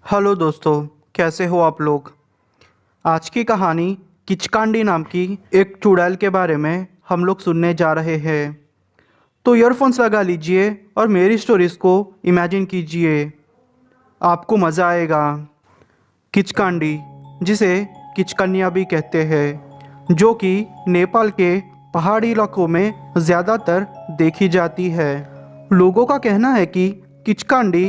Hello दोस्तों, कैसे हो आप लोग। आज की कहानी किचकांडी नाम की एक चुड़ैल के बारे में हम लोग सुनने जा रहे हैं। तो ईयरफोन्स लगा लीजिए और मेरी स्टोरीज को इमेजिन कीजिए, आपको मज़ा आएगा। किचकांडी, जिसे किचकन्या भी कहते हैं, जो कि नेपाल के पहाड़ी इलाकों में ज़्यादातर देखी जाती है। लोगों का कहना है कि किचकांडी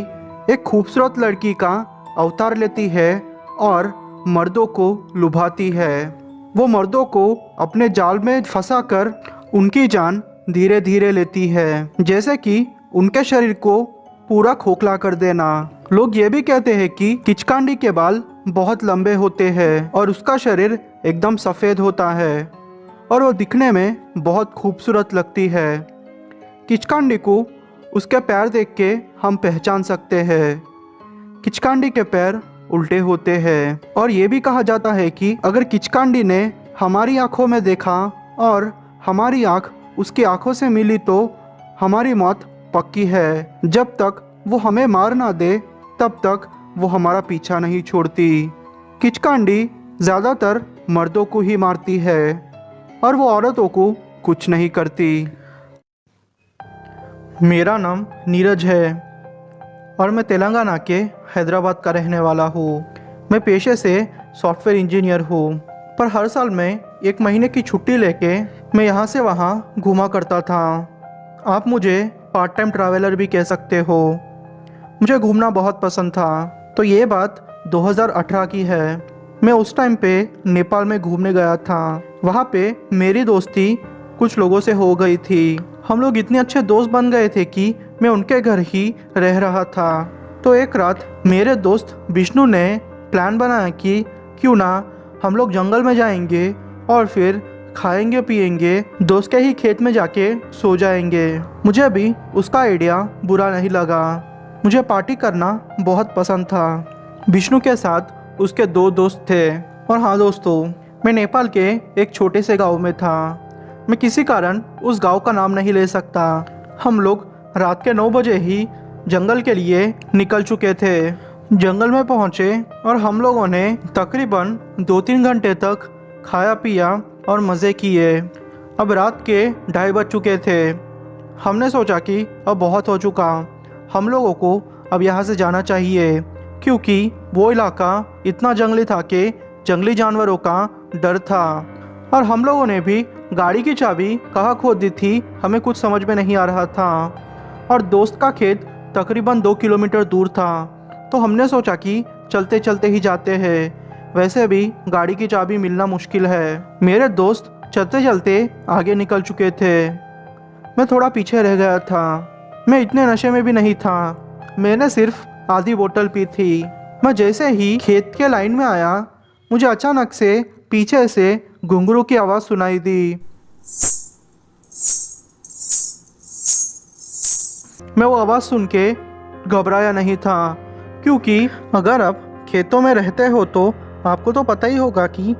एक खूबसूरत लड़की का अवतार लेती है और मर्दों को लुभाती है। वो मर्दों को अपने जाल में फंसाकर उनकी जान धीरे धीरे लेती है, जैसे कि उनके शरीर को पूरा खोखला कर देना। लोग ये भी कहते हैं कि किचकांडी के बाल बहुत लंबे होते हैं और उसका शरीर एकदम सफ़ेद होता है और वो दिखने में बहुत खूबसूरत लगती है। किचकांडी को उसके पैर देख के हम पहचान सकते हैं। किचकांडी के पैर उल्टे होते हैं और ये भी कहा जाता है कि अगर किचकांडी ने हमारी आंखों में देखा और हमारी आंख उसकी आंखों से मिली तो हमारी मौत पक्की है। जब तक वो हमें मार ना दे तब तक वो हमारा पीछा नहीं छोड़ती। किचकांडी ज़्यादातर मर्दों को ही मारती है और वो औरतों को कुछ नहीं करती। मेरा नाम नीरज है और मैं तेलंगाना के हैदराबाद का रहने वाला हूँ। मैं पेशे से सॉफ्टवेयर इंजीनियर हूँ, पर हर साल मैं 1 महीने की छुट्टी लेके मैं यहाँ से वहाँ घूमा करता था। आप मुझे पार्ट टाइम ट्रैवलर भी कह सकते हो। मुझे घूमना बहुत पसंद था। तो ये बात 2018 की है। मैं उस टाइम पे नेपाल में घूमने गया था। वहाँ पे मेरी दोस्ती कुछ लोगों से हो गई थी। हम लोग इतने अच्छे दोस्त बन गए थे कि मैं उनके घर ही रह रहा था। तो एक रात मेरे दोस्त विष्णु ने प्लान बनाया कि क्यों ना हम लोग जंगल में जाएंगे और फिर खाएंगे पिएंगे, दोस्त के ही खेत में जाके सो जाएंगे। मुझे भी उसका आइडिया बुरा नहीं लगा। मुझे पार्टी करना बहुत पसंद था। विष्णु के साथ उसके 2 दोस्त थे। और हाँ दोस्तों, मैं नेपाल के एक छोटे से गांव में था। मैं किसी कारण उस गांव का नाम नहीं ले सकता। हम लोग रात के 9 बजे ही जंगल के लिए निकल चुके थे। जंगल में पहुंचे और हम लोगों ने तकरीबन 2-3 घंटे तक खाया पिया और मज़े किए। अब रात के 2:30 बज चुके थे। हमने सोचा कि अब बहुत हो चुका, हम लोगों को अब यहाँ से जाना चाहिए, क्योंकि वो इलाका इतना जंगली था कि जंगली जानवरों का डर था। और हम लोगों ने भी गाड़ी की चाबी कहाँ खो दी थी हमें कुछ समझ में नहीं आ रहा था। और दोस्त का खेत तकरीबन 2 किलोमीटर दूर था, तो हमने सोचा कि चलते चलते ही जाते हैं। वैसे भी गाड़ी की चाबी मिलना मुश्किल है। मेरे दोस्त चलते चलते आगे निकल चुके थे। मैं थोड़ा पीछे रह गया था। मैं इतने नशे में भी नहीं था। मैंने सिर्फ आधी बोतल पी थी। मैं जैसे ही खेत के लाइन में आया, मुझे अचानक से पीछे से घुंघरू की आवाज़ सुनाई दी। मैं वो आवाज़ सुन के घबराया नहीं था, क्योंकि अगर आप खेतों में रहते हो तो आपको तो पता ही होगा कि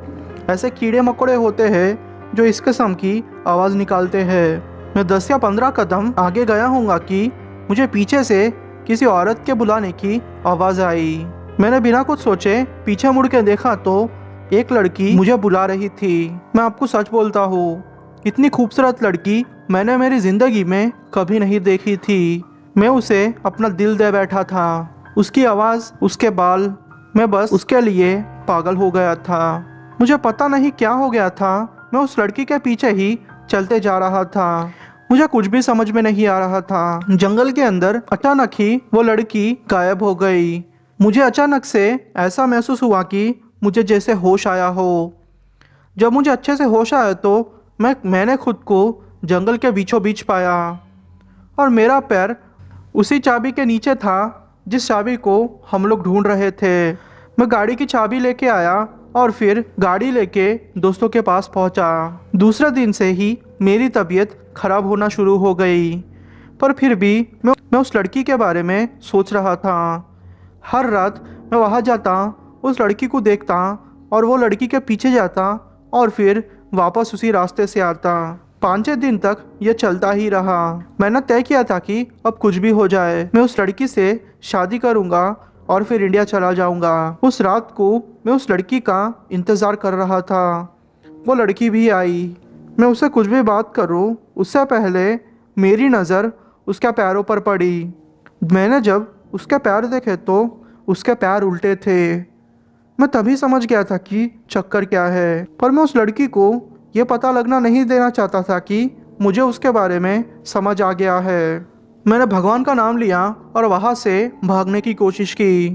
ऐसे कीड़े मकोड़े होते हैं जो इस किस्म की आवाज़ निकालते हैं। मैं 10 या 15 कदम आगे गया होऊंगा कि मुझे पीछे से किसी औरत के बुलाने की आवाज़ आई। मैंने बिना कुछ सोचे पीछे मुड़ के देखा तो एक लड़की मुझे बुला रही थी। मैं आपको सच बोलता हूँ, इतनी खूबसूरत लड़की मैंने मेरी ज़िंदगी में कभी नहीं देखी थी। मैं उसे अपना दिल दे बैठा था। उसकी आवाज़, उसके बाल, मैं बस उसके लिए पागल हो गया था। मुझे पता नहीं क्या हो गया था। मैं उस लड़की के पीछे ही चलते जा रहा था। मुझे कुछ भी समझ में नहीं आ रहा था। जंगल के अंदर अचानक ही वो लड़की गायब हो गई। मुझे अचानक से ऐसा महसूस हुआ कि मुझे जैसे होश आया हो। जब मुझे अच्छे से होश आया तो मैंने खुद को जंगल के बीचों बीच पाया और मेरा पैर उसी चाबी के नीचे था जिस चाबी को हम लोग ढूंढ रहे थे। मैं गाड़ी की चाबी लेके आया और फिर गाड़ी लेके दोस्तों के पास पहुंचा। दूसरे दिन से ही मेरी तबीयत खराब होना शुरू हो गई, पर फिर भी मैं उस लड़की के बारे में सोच रहा था। हर रात मैं वहाँ जाता, उस लड़की को देखता और वो लड़की के पीछे जाता और फिर वापस उसी रास्ते से आता। 5-6 दिन तक ये चलता ही रहा। मैंने तय किया था कि अब कुछ भी हो जाए मैं उस लड़की से शादी करूंगा और फिर इंडिया चला जाऊंगा। उस रात को मैं उस लड़की का इंतज़ार कर रहा था। वो लड़की भी आई। मैं उससे कुछ भी बात करूं उससे पहले मेरी नज़र उसके पैरों पर पड़ी। मैंने जब उसके पैर देखे तो उसके पैर उल्टे थे। मैं तभी समझ गया था कि चक्कर क्या है, पर मैं उस लड़की को ये पता लगना नहीं देना चाहता था कि मुझे उसके बारे में समझ आ गया है। मैंने भगवान का नाम लिया और वहाँ से भागने की कोशिश की,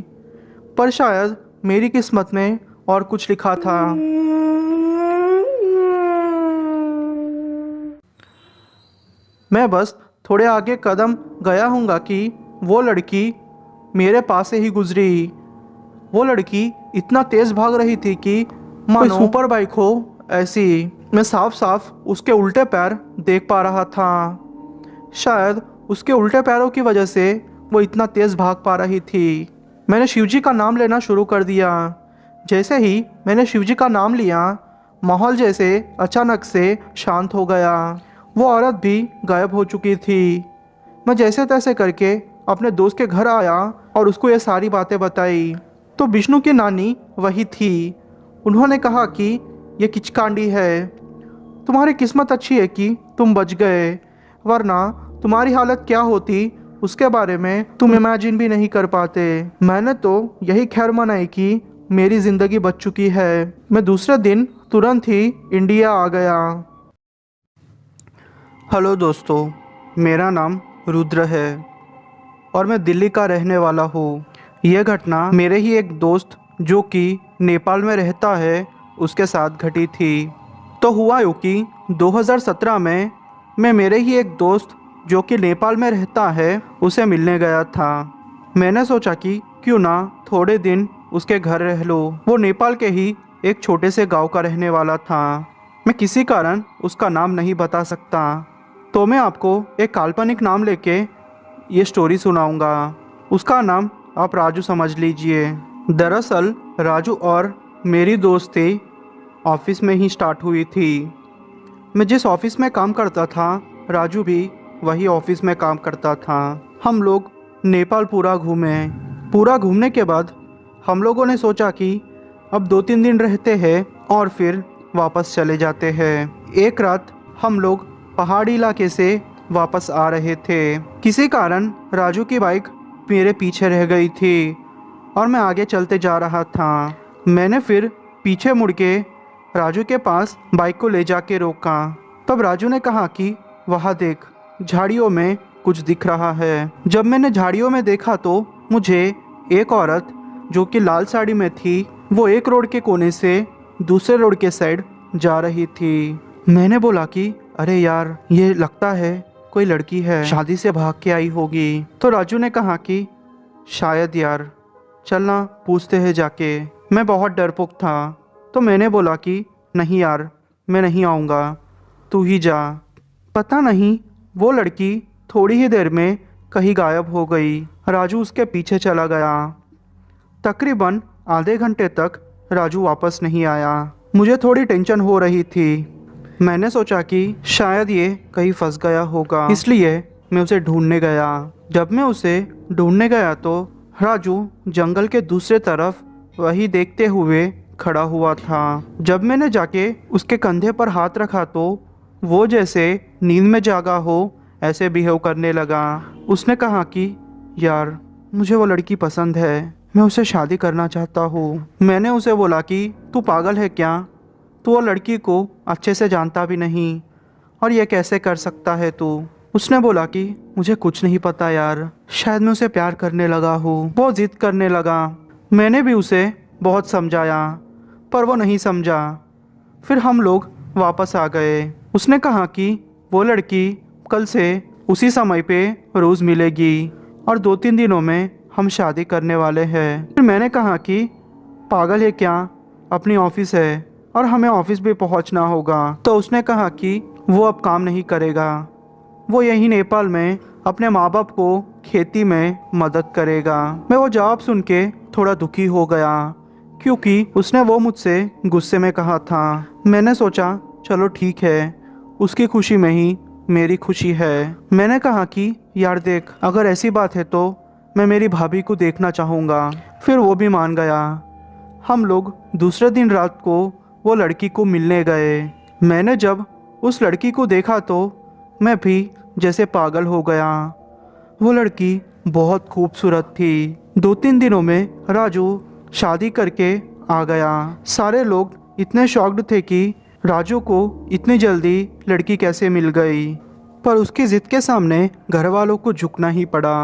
पर शायद मेरी किस्मत में और कुछ लिखा था। मैं बस थोड़े आगे कदम गया हूँगा कि वो लड़की मेरे पास से ही गुजरी। वो लड़की इतना तेज़ भाग रही थी कि मानो सुपर बाइक हो ऐसी। मैं साफ साफ उसके उल्टे पैर देख पा रहा था। शायद उसके उल्टे पैरों की वजह से वो इतना तेज़ भाग पा रही थी। मैंने शिवजी का नाम लेना शुरू कर दिया। जैसे ही मैंने शिवजी का नाम लिया, माहौल जैसे अचानक से शांत हो गया। वो औरत भी गायब हो चुकी थी। मैं जैसे तैसे करके अपने दोस्त के घर आया और उसको ये सारी बातें बताई तो विष्णु की नानी वही थी। उन्होंने कहा कि ये किचकांडी है। तुम्हारी किस्मत अच्छी है कि तुम बच गए, वरना तुम्हारी हालत क्या होती उसके बारे में तुम इमेजिन भी नहीं कर पाते। मैंने तो यही खैर मनाई कि मेरी ज़िंदगी बच चुकी है। मैं दूसरे दिन तुरंत ही इंडिया आ गया। हेलो दोस्तों, मेरा नाम रुद्र है और मैं दिल्ली का रहने वाला हूँ। यह घटना मेरे ही एक दोस्त जो कि नेपाल में रहता है उसके साथ घटी थी। तो हुआ यूँ कि 2017 में मैं मेरे ही एक दोस्त जो कि नेपाल में रहता है उसे मिलने गया था। मैंने सोचा कि क्यों ना थोड़े दिन उसके घर रह लो। वो नेपाल के ही एक छोटे से गांव का रहने वाला था। मैं किसी कारण उसका नाम नहीं बता सकता, तो मैं आपको एक काल्पनिक नाम लेके ये स्टोरी सुनाऊंगा। उसका नाम आप राजू समझ लीजिए। दरअसल राजू और मेरी दोस्ती ऑफिस में ही स्टार्ट हुई थी। मैं जिस ऑफिस में काम करता था, राजू भी वही ऑफिस में काम करता था। हम लोग नेपाल पूरा घूमे। पूरा घूमने के बाद हम लोगों ने सोचा कि अब 2-3 दिन रहते हैं और फिर वापस चले जाते हैं। एक रात हम लोग पहाड़ी इलाके से वापस आ रहे थे। किसी कारण राजू की बाइक मेरे पीछे रह गई थी और मैं आगे चलते जा रहा था। मैंने फिर पीछे मुड़ के राजू के पास बाइक को ले जाके रोका। तब राजू ने कहा कि वहाँ देख, झाड़ियों में कुछ दिख रहा है। जब मैंने झाड़ियों में देखा तो मुझे एक औरत जो कि लाल साड़ी में थी, वो एक रोड के कोने से दूसरे रोड के साइड जा रही थी। मैंने बोला कि अरे यार, ये लगता है कोई लड़की है, शादी से भाग के आई होगी। तो राजू ने कहा कि शायद यार, चलना पूछते हैं जाके। मैं बहुत डरपोक था, तो मैंने बोला कि नहीं यार, मैं नहीं आऊँगा, तू ही जा। पता नहीं वो लड़की थोड़ी ही देर में कहीं गायब हो गई। राजू उसके पीछे चला गया। तकरीबन आधे घंटे तक राजू वापस नहीं आया। मुझे थोड़ी टेंशन हो रही थी। मैंने सोचा कि शायद ये कहीं फंस गया होगा, इसलिए मैं उसे ढूंढने गया। जब मैं उसे ढूंढने गया तो राजू जंगल के दूसरे तरफ वही देखते हुए खड़ा हुआ था। जब मैंने जाके उसके कंधे पर हाथ रखा तो वो जैसे नींद में जागा हो ऐसे बिहेव करने लगा। उसने कहा कि यार, मुझे वो लड़की पसंद है, मैं उसे शादी करना चाहता हूँ। मैंने उसे बोला कि तू पागल है क्या? तू वो लड़की को अच्छे से जानता भी नहीं और ये कैसे कर सकता है तू? उसने बोला कि मुझे कुछ नहीं पता यार, शायद मैं उसे प्यार करने लगा हूँ। वो जिद करने लगा। मैंने भी उसे बहुत समझाया पर वो नहीं समझा। फिर हम लोग वापस आ गए। उसने कहा कि वो लड़की कल से उसी समय पे रोज़ मिलेगी और 2-3 दिनों में हम शादी करने वाले हैं। फिर मैंने कहा कि पागल है क्या, अपनी ऑफिस है और हमें ऑफिस भी पहुंचना होगा। तो उसने कहा कि वो अब काम नहीं करेगा, वो यहीं नेपाल में अपने माँ बाप को खेती में मदद करेगा। मैं वो जवाब सुन के थोड़ा दुखी हो गया क्योंकि उसने वो मुझसे गुस्से में कहा था। मैंने सोचा चलो ठीक है, उसकी खुशी में ही मेरी खुशी है। मैंने कहा कि यार देख, अगर ऐसी बात है तो मैं मेरी भाभी को देखना चाहूँगा। फिर वो भी मान गया। हम लोग दूसरे दिन रात को वो लड़की को मिलने गए। मैंने जब उस लड़की को देखा तो मैं भी जैसे पागल हो गया। वो लड़की बहुत खूबसूरत थी। 2-3 दिनों में राजू शादी करके आ गया। सारे लोग इतने शॉक्ड थे कि राजू को इतनी जल्दी लड़की कैसे मिल गई, पर उसकी ज़िद के सामने घर वालों को झुकना ही पड़ा।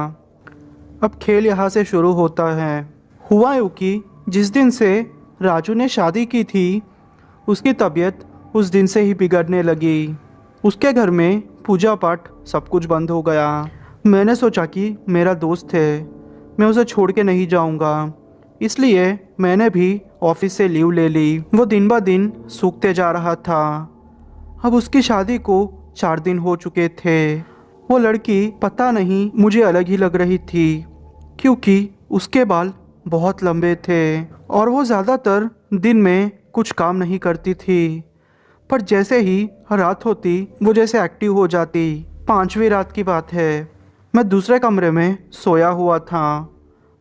अब खेल यहाँ से शुरू होता है। हुआ यूँ कि जिस दिन से राजू ने शादी की थी, उसकी तबीयत उस दिन से ही बिगड़ने लगी। उसके घर में पूजा पाठ सब कुछ बंद हो गया। मैंने सोचा कि मेरा दोस्त है, मैं उसे छोड़ के नहीं जाऊंगा, इसलिए मैंने भी ऑफिस से लीव ले ली। वो दिन ब दिन सूखते जा रहा था। अब उसकी शादी को 4 दिन हो चुके थे। वो लड़की पता नहीं मुझे अलग ही लग रही थी, क्योंकि उसके बाल बहुत लंबे थे और वो ज़्यादातर दिन में कुछ काम नहीं करती थी, पर जैसे ही रात होती वो जैसे एक्टिव हो जाती। 5वीं रात की बात है, मैं दूसरे कमरे में सोया हुआ था।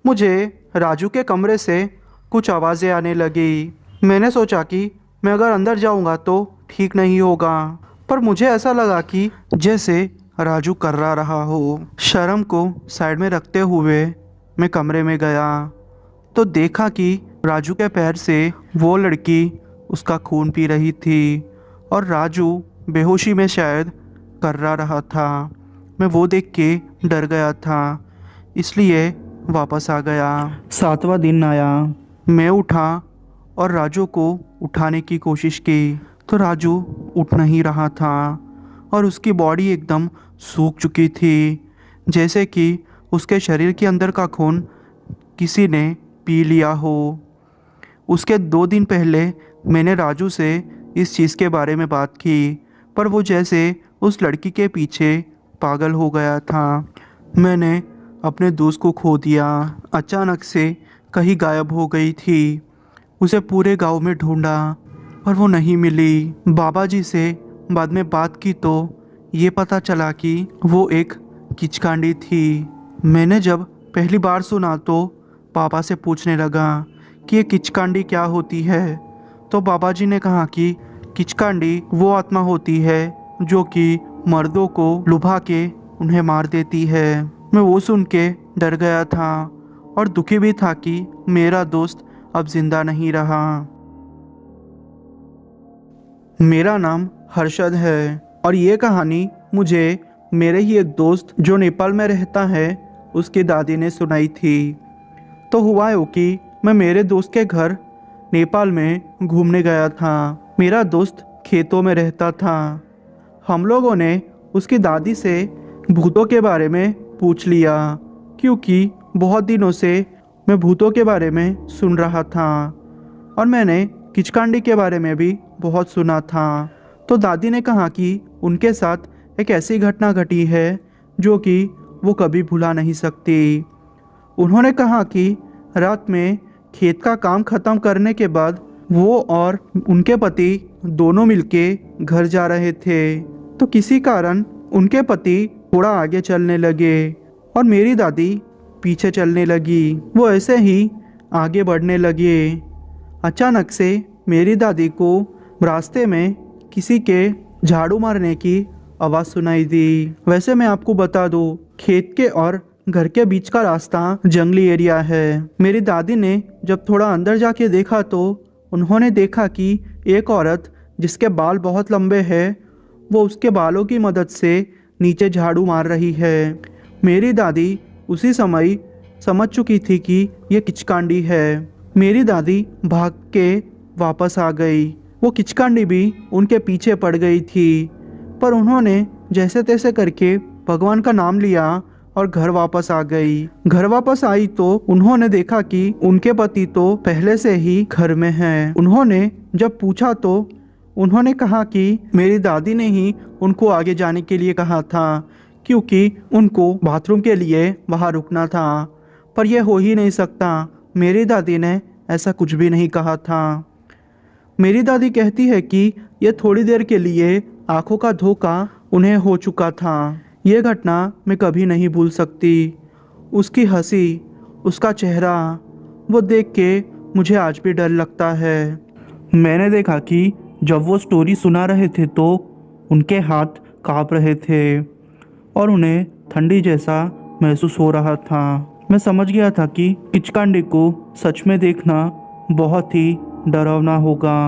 मुझे राजू के कमरे से कुछ आवाज़ें आने लगी। मैंने सोचा कि मैं अगर अंदर जाऊंगा तो ठीक नहीं होगा, पर मुझे ऐसा लगा कि जैसे राजू कर्रा रहा हो। शर्म को साइड में रखते हुए मैं कमरे में गया तो देखा कि राजू के पैर से वो लड़की उसका खून पी रही थी और राजू बेहोशी में शायद कर्रा रहा था। मैं वो देख के डर गया था, इसलिए वापस आ गया। 7वां दिन आया। मैं उठा और राजू को उठाने की कोशिश की तो राजू उठ नहीं रहा था और उसकी बॉडी एकदम सूख चुकी थी, जैसे कि उसके शरीर के अंदर का खून किसी ने पी लिया हो। उसके 2 दिन पहले मैंने राजू से इस चीज़ के बारे में बात की, पर वो जैसे उस लड़की के पीछे पागल हो गया था। मैंने अपने दोस्त को खो दिया। अचानक से कहीं गायब हो गई थी। उसे पूरे गांव में ढूंढा पर वो नहीं मिली। बाबा जी से बाद में बात की तो ये पता चला कि वो एक किचकांडी थी। मैंने जब पहली बार सुना तो पापा से पूछने लगा कि ये किचकांडी क्या होती है, तो बाबा जी ने कहा कि किचकांडी वो आत्मा होती है जो कि मर्दों को लुभा के उन्हें मार देती है। मैं वो सुन के डर गया था और दुखी भी था कि मेरा दोस्त अब जिंदा नहीं रहा। मेरा नाम हर्षद है और ये कहानी मुझे मेरे ही एक दोस्त जो नेपाल में रहता है उसकी दादी ने सुनाई थी। तो हुआ यूँ कि मैं मेरे दोस्त के घर नेपाल में घूमने गया था। मेरा दोस्त खेतों में रहता था। हम लोगों ने उसकी दादी से भूतों के बारे में पूछ लिया, क्योंकि बहुत दिनों से मैं भूतों के बारे में सुन रहा था और मैंने किचकांडी के बारे में भी बहुत सुना था। तो दादी ने कहा कि उनके साथ एक ऐसी घटना घटी है जो कि वो कभी भुला नहीं सकती। उन्होंने कहा कि रात में खेत का काम ख़त्म करने के बाद वो और उनके पति दोनों मिलके घर जा रहे थे, तो किसी कारण उनके पति थोड़ा आगे चलने लगे और मेरी दादी पीछे चलने लगी। वो ऐसे ही आगे बढ़ने लगे। अचानक से मेरी दादी को रास्ते में किसी के झाड़ू मारने की आवाज़ सुनाई दी। वैसे मैं आपको बता दूं, खेत के और घर के बीच का रास्ता जंगली एरिया है। मेरी दादी ने जब थोड़ा अंदर जाके देखा तो उन्होंने देखा कि एक औरत जिसके बाल बहुत लंबे हैं, वो उसके बालों की मदद से नीचे झाड़ू मार रही है। मेरी दादी उसी समय समझ चुकी थी कि ये किचकांडी है। मेरी दादी भाग के वापस आ गई। वो किचकांडी भी उनके पीछे पड़ गई थी, पर उन्होंने जैसे तैसे करके भगवान का नाम लिया और घर वापस आ गई। घर वापस आई तो उन्होंने देखा कि उनके पति तो पहले से ही घर में हैं। उन्होंने जब पूछा तो उन्होंने कहा कि मेरी दादी ने ही उनको आगे जाने के लिए कहा था, क्योंकि उनको बाथरूम के लिए बाहर रुकना था, पर यह हो ही नहीं सकता। मेरी दादी ने ऐसा कुछ भी नहीं कहा था। मेरी दादी कहती है कि यह थोड़ी देर के लिए आंखों का धोखा उन्हें हो चुका था। यह घटना मैं कभी नहीं भूल सकती। उसकी हंसी, उसका चेहरा, वो देख के मुझे आज भी डर लगता है। मैंने देखा कि जब वो स्टोरी सुना रहे थे तो उनके हाथ काँप रहे थे और उन्हें ठंडी जैसा महसूस हो रहा था। मैं समझ गया था कि किचकांडी को सच में देखना बहुत ही डरावना होगा।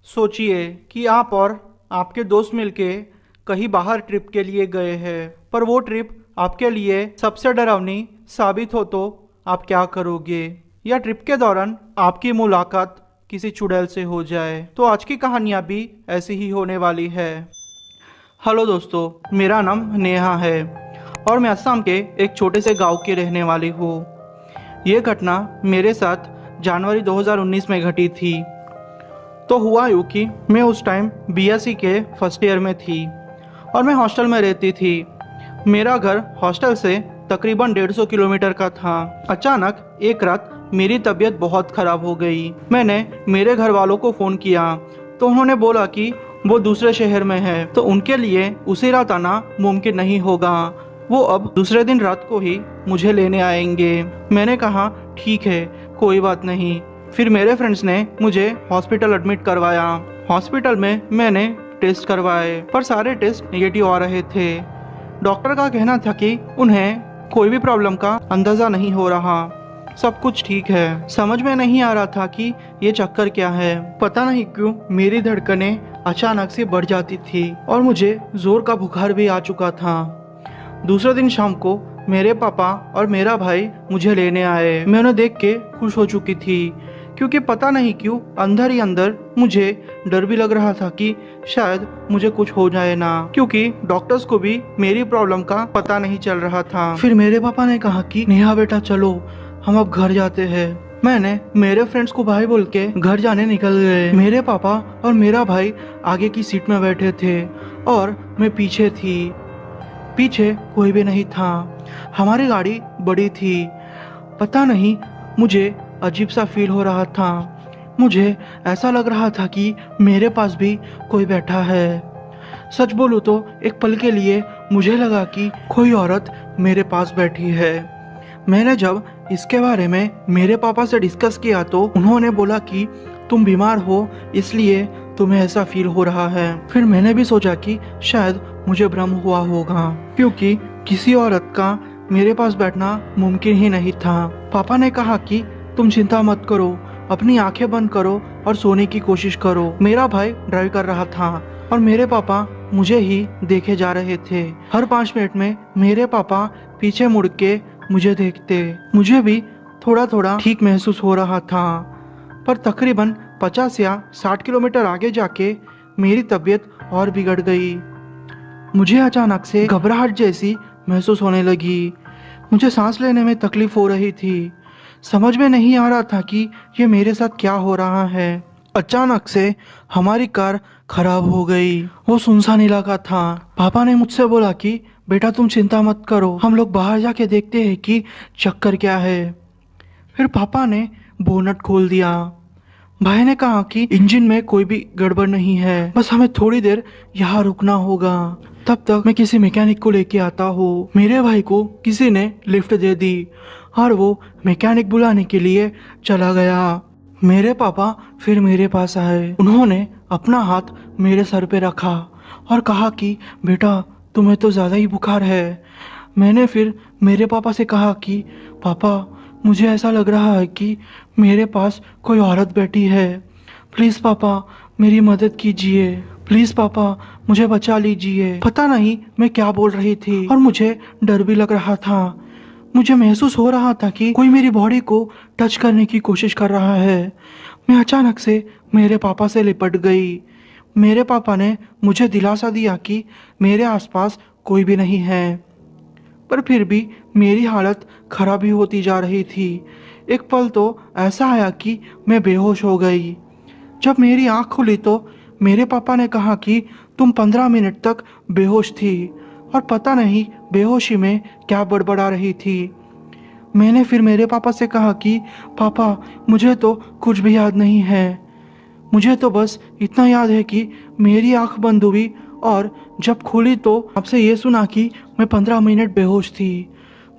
सोचिए कि आप और आपके दोस्त मिलके कहीं बाहर ट्रिप के लिए गए हैं, पर वो ट्रिप आपके लिए सबसे डरावनी साबित हो तो आप क्या करोगे? या ट्रिप के दौरान आपकी मुलाकात किसी चुड़ैल से हो जाए, तो आज की कहानियाँ भी ऐसी ही होने वाली है। हेलो दोस्तों, मेरा नाम नेहा है और मैं असम के एक छोटे से गांव की रहने वाली हूँ। ये घटना मेरे साथ जनवरी 2019 में घटी थी। तो हुआ यूँ कि मैं उस टाइम बीएससी के फर्स्ट ईयर में थी और मैं हॉस्टल में रहती थी। मेरा घर हॉस्टल से तकरीबन 150 किलोमीटर का था। अचानक एक रात मेरी तबीयत बहुत ख़राब हो गई। मैंने मेरे घर वालों को फ़ोन किया तो उन्होंने बोला कि वो दूसरे शहर में है, तो उनके लिए उसी रात आना मुमकिन नहीं होगा। वो अब दूसरे दिन रात को ही मुझे लेने आएंगे। मैंने कहा ठीक है, कोई बात नहीं। फिर मेरे फ्रेंड्स ने मुझे हॉस्पिटल एडमिट करवाया। हॉस्पिटल में मैंने टेस्ट करवाए पर सारे टेस्ट नेगेटिव आ रहे थे। डॉक्टर का कहना था कि उन्हें कोई भी प्रॉब्लम का अंदाज़ा नहीं हो रहा, सब कुछ ठीक है। समझ में नहीं आ रहा था कि ये चक्कर क्या है। पता नहीं क्यों मेरी धड़कनें अचानक से बढ़ जाती थी और मुझे जोर का बुखार भी आ चुका था। दूसरे दिन शाम को मेरे पापा और मेरा भाई मुझे लेने आए। मैं उन्हें देख के खुश हो चुकी थी क्योंकि पता नहीं क्यों अंदर ही अंदर मुझे डर भी लग रहा था कि शायद मुझे कुछ हो जाए ना, क्योंकि डॉक्टर्स को भी मेरी प्रॉब्लम का पता नहीं चल रहा था। फिर मेरे पापा ने कहा कि नेहा बेटा चलो, हम अब घर जाते हैं। मैंने मेरे फ्रेंड्स को भाई बोल के घर जाने निकल गए। मेरे पापा और मेरा भाई आगे की सीट में बैठे थे और मैं पीछे थी। पीछे कोई भी नहीं था। हमारी गाड़ी बड़ी थी। पता नहीं मुझे अजीब सा फील हो रहा था। मुझे ऐसा लग रहा था कि मेरे पास भी कोई बैठा है। सच बोलूं तो एक पल के लिए मुझे लगा कि कोई औरत मेरे पास बैठी है। मैंने जब इसके बारे में मेरे पापा से डिस्कस किया तो उन्होंने बोला कि तुम बीमार हो इसलिए तुम्हें ऐसा फील हो रहा है। फिर मैंने भी सोचा कि शायद मुझे भ्रम हुआ होगा, क्योंकि किसी औरत का मेरे पास बैठना मुमकिन ही नहीं था। पापा ने कहा कि तुम चिंता मत करो, अपनी आंखें बंद करो और सोने की कोशिश करो। मेरा भाई ड्राइव कर रहा था और मेरे पापा मुझे ही देखे जा रहे थे। हर 5 मिनट में मेरे पापा पीछे मुड़ के मुझे देखते। मुझे भी थोड़ा थोड़ा ठीक महसूस हो रहा था, पर तकरीबन 50 या 60 किलोमीटर आगे जाके मेरी तबीयत और बिगड़ गई। मुझे अचानक से घबराहट जैसी महसूस होने लगी। मुझे सांस लेने में तकलीफ हो रही थी। समझ में नहीं आ रहा था कि ये मेरे साथ क्या हो रहा है। अचानक से हमारी कार खराब हो गई। वो सुनसान इलाका था। पापा ने मुझसे बोला कि बेटा तुम चिंता मत करो, हम लोग बाहर जाके देखते हैं कि चक्कर क्या है। फिर पापा ने बोनट खोल दिया। भाई ने कहा कि इंजन में कोई भी गड़बड़ नहीं है, बस हमें थोड़ी देर यहाँ रुकना होगा, तब तक मैं किसी मैकेनिक को लेके आता हूँ। मेरे भाई को किसी ने लिफ्ट दे दी और वो मैकेनिक बुलाने के लिए चला गया। मेरे पापा फिर मेरे पास आए। उन्होंने अपना हाथ मेरे सर पे रखा और कहा कि बेटा तुम्हें तो ज़्यादा ही बुखार है। मैंने फिर मेरे पापा से कहा कि पापा मुझे ऐसा लग रहा है कि मेरे पास कोई औरत बैठी है, प्लीज़ पापा मेरी मदद कीजिए, प्लीज़ पापा मुझे बचा लीजिए। पता नहीं मैं क्या बोल रही थी और मुझे डर भी लग रहा था। मुझे महसूस हो रहा था कि कोई मेरी बॉडी को टच करने की कोशिश कर रहा है। मैं अचानक से मेरे पापा से लिपट गई। मेरे पापा ने मुझे दिलासा दिया कि मेरे आसपास कोई भी नहीं है, पर फिर भी मेरी हालत खराब ही होती जा रही थी। एक पल तो ऐसा आया कि मैं बेहोश हो गई। जब मेरी आँख खुली तो मेरे पापा ने कहा कि तुम 15 मिनट तक बेहोश थी और पता नहीं बेहोशी में क्या बड़बड़ा रही थी। मैंने फिर मेरे पापा से कहा कि पापा मुझे तो कुछ भी याद नहीं है, मुझे तो बस इतना याद है कि मेरी आँख बंद हुई और जब खुली तो आपसे ये सुना कि मैं 15 मिनट बेहोश थी।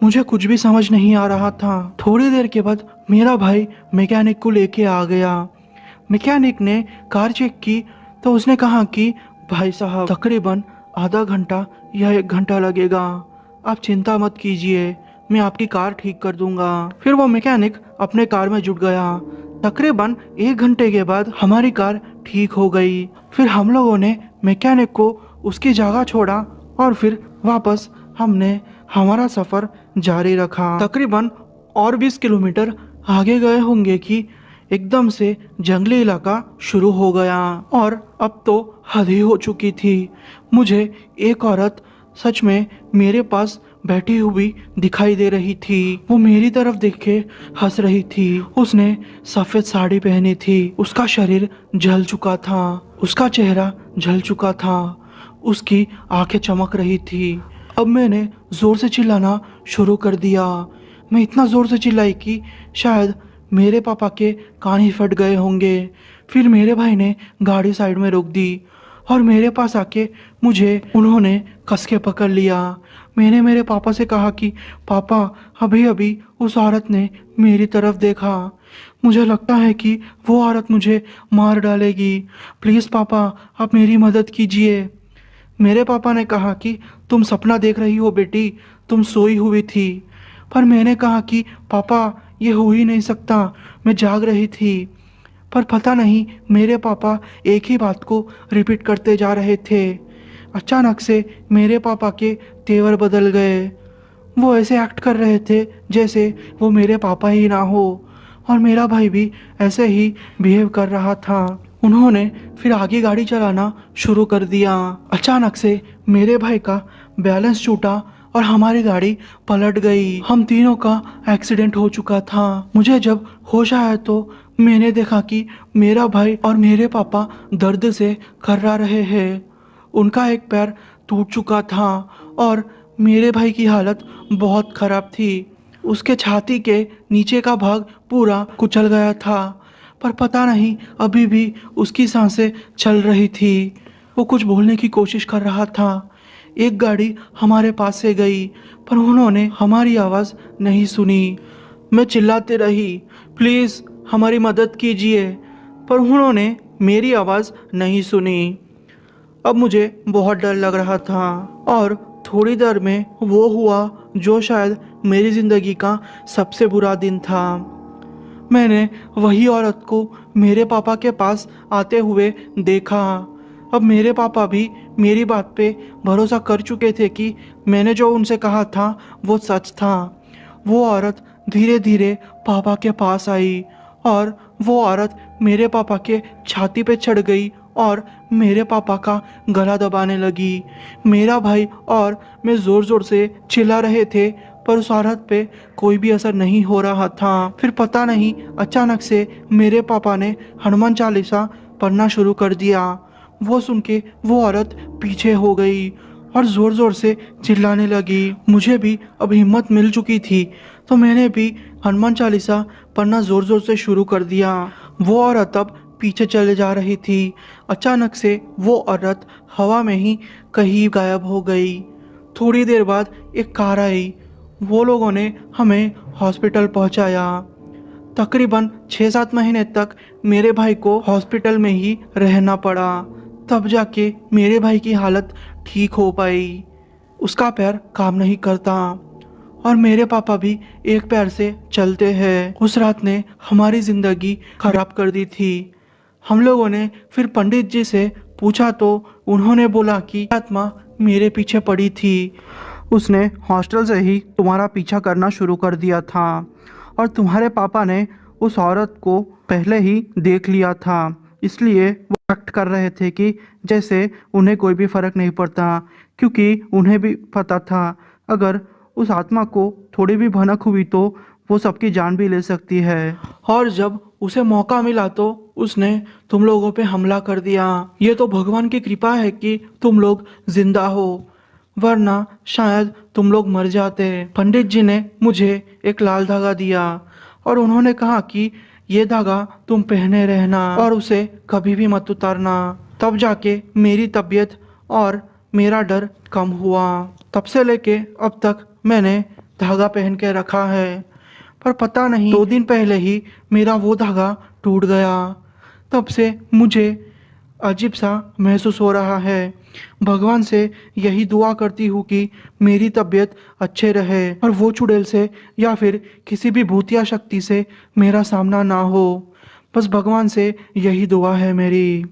मुझे कुछ भी समझ नहीं आ रहा था। थोड़ी देर के बाद मेरा भाई मैकेनिक को लेके आ गया। मैकेनिक ने कार चेक की तो उसने कहा कि भाई साहब, तकरीबन आधा घंटा या 1 घंटा लगेगा। आप चिंता मत कीजिए, मैं आपकी कार ठीक कर दूंगा। फिर वो मैकेनिक अपने कार में जुट गया। तकरीबन 1 घंटे के बाद हमारी कार ठीक हो गई। फिर हम लोगों ने मैकेनिक को उसकी जगह छोड़ा और फिर वापस हमने हमारा सफ़र जारी रखा। तकरीबन और 20 किलोमीटर आगे गए होंगे कि एकदम से जंगली इलाका शुरू हो गया और अब तो हद ही हो चुकी थी। मुझे एक औरत सच में मेरे पास बैठी हुई दिखाई दे रही थी। वो मेरी तरफ देख के हंस रही थी। उसने सफ़ेद साड़ी पहनी थी। उसका शरीर जल चुका था, उसका चेहरा जल चुका था, उसकी आंखें चमक रही थी। अब मैंने ज़ोर से चिल्लाना शुरू कर दिया। मैं इतना ज़ोर से चिल्लाई कि शायद मेरे पापा के कान ही फट गए होंगे। फिर मेरे भाई ने गाड़ी साइड में रोक दी और मेरे पास आके मुझे उन्होंने कस के पकड़ लिया। मैंने मेरे पापा से कहा कि पापा, अभी अभी उस औरत ने मेरी तरफ देखा। मुझे लगता है कि वो औरत मुझे मार डालेगी। प्लीज़ पापा, आप मेरी मदद कीजिए। मेरे पापा ने कहा कि तुम सपना देख रही हो बेटी, तुम सोई हुई थी। पर मैंने कहा कि पापा, ये हो ही नहीं सकता, मैं जाग रही थी। पर पता नहीं मेरे पापा एक ही बात को रिपीट करते जा रहे थे। अचानक से मेरे पापा के तेवर बदल गए। वो ऐसे एक्ट कर रहे थे जैसे वो मेरे पापा ही ना हो, और मेरा भाई भी ऐसे ही बिहेव कर रहा था। उन्होंने फिर आगे गाड़ी चलाना शुरू कर दिया। अचानक से मेरे भाई का बैलेंस छूटा और हमारी गाड़ी पलट गई। हम तीनों का एक्सीडेंट हो चुका था। मुझे जब होश आया तो मैंने देखा कि मेरा भाई और मेरे पापा दर्द से कर्रा रहे हैं। उनका एक पैर टूट चुका था और मेरे भाई की हालत बहुत ख़राब थी। उसके छाती के नीचे का भाग पूरा कुचल गया था, पर पता नहीं अभी भी उसकी सांसें चल रही थी। वो कुछ बोलने की कोशिश कर रहा था। एक गाड़ी हमारे पास से गई, पर उन्होंने हमारी आवाज़ नहीं सुनी। मैं चिल्लाते रही, प्लीज़ हमारी मदद कीजिए, पर उन्होंने मेरी आवाज़ नहीं सुनी। अब मुझे बहुत डर लग रहा था और थोड़ी देर में वो हुआ जो शायद मेरी ज़िंदगी का सबसे बुरा दिन था। मैंने वही औरत को मेरे पापा के पास आते हुए देखा। अब मेरे पापा भी मेरी बात पे भरोसा कर चुके थे कि मैंने जो उनसे कहा था वो सच था। वो औरत धीरे धीरे पापा के पास आई और वो औरत मेरे पापा के छाती पे चढ़ गई और मेरे पापा का गला दबाने लगी। मेरा भाई और मैं ज़ोर ज़ोर से चिल्ला रहे थे, पर उस औरत पे कोई भी असर नहीं हो रहा था। फिर पता नहीं अचानक से मेरे पापा ने हनुमान चालीसा पढ़ना शुरू कर दिया। वो सुन के वो औरत पीछे हो गई और ज़ोर ज़ोर से चिल्लाने लगी। मुझे भी अब हिम्मत मिल चुकी थी, तो मैंने भी हनुमान चालीसा पढ़ना ज़ोर ज़ोर से शुरू कर दिया। वो औरत अब पीछे चले जा रही थी। अचानक से वो औरत हवा में ही कहीं गायब हो गई। थोड़ी देर बाद एक कार आई। वो लोगों ने हमें हॉस्पिटल पहुंचाया। तकरीबन 6-7 महीने तक मेरे भाई को हॉस्पिटल में ही रहना पड़ा। तब जाके मेरे भाई की हालत ठीक हो पाई। उसका पैर काम नहीं करता और मेरे पापा भी एक पैर से चलते हैं। उस रात ने हमारी ज़िंदगी खराब कर दी थी। हम लोगों ने फिर पंडित जी से पूछा तो उन्होंने बोला कि आत्मा मेरे पीछे पड़ी थी। उसने हॉस्टल से ही तुम्हारा पीछा करना शुरू कर दिया था और तुम्हारे पापा ने उस औरत को पहले ही देख लिया था, इसलिए वो एक्ट कर रहे थे कि जैसे उन्हें कोई भी फ़र्क नहीं पड़ता, क्योंकि उन्हें भी पता था अगर उस आत्मा को थोड़ी भी भनक हुई तो वो सबकी जान भी ले सकती है। और जब उसे मौका मिला तो उसने तुम लोगों पे हमला कर दिया। ये तो भगवान की कृपा है कि तुम लोग जिंदा हो, वरना शायद तुम लोग मर जाते। पंडित जी ने मुझे एक लाल धागा दिया और उन्होंने कहा कि ये धागा तुम पहने रहना और उसे कभी भी मत उतारना। तब जाके मेरी तबीयत और मेरा डर कम हुआ। तब से लेके अब तक मैंने धागा पहन के रखा है, पर पता नहीं 2 दिन पहले ही मेरा वो धागा टूट गया। तब से मुझे अजीब सा महसूस हो रहा है। भगवान से यही दुआ करती हूँ कि मेरी तबीयत अच्छे रहे और वो चुड़ैल से या फिर किसी भी भूतिया शक्ति से मेरा सामना ना हो। बस भगवान से यही दुआ है मेरी।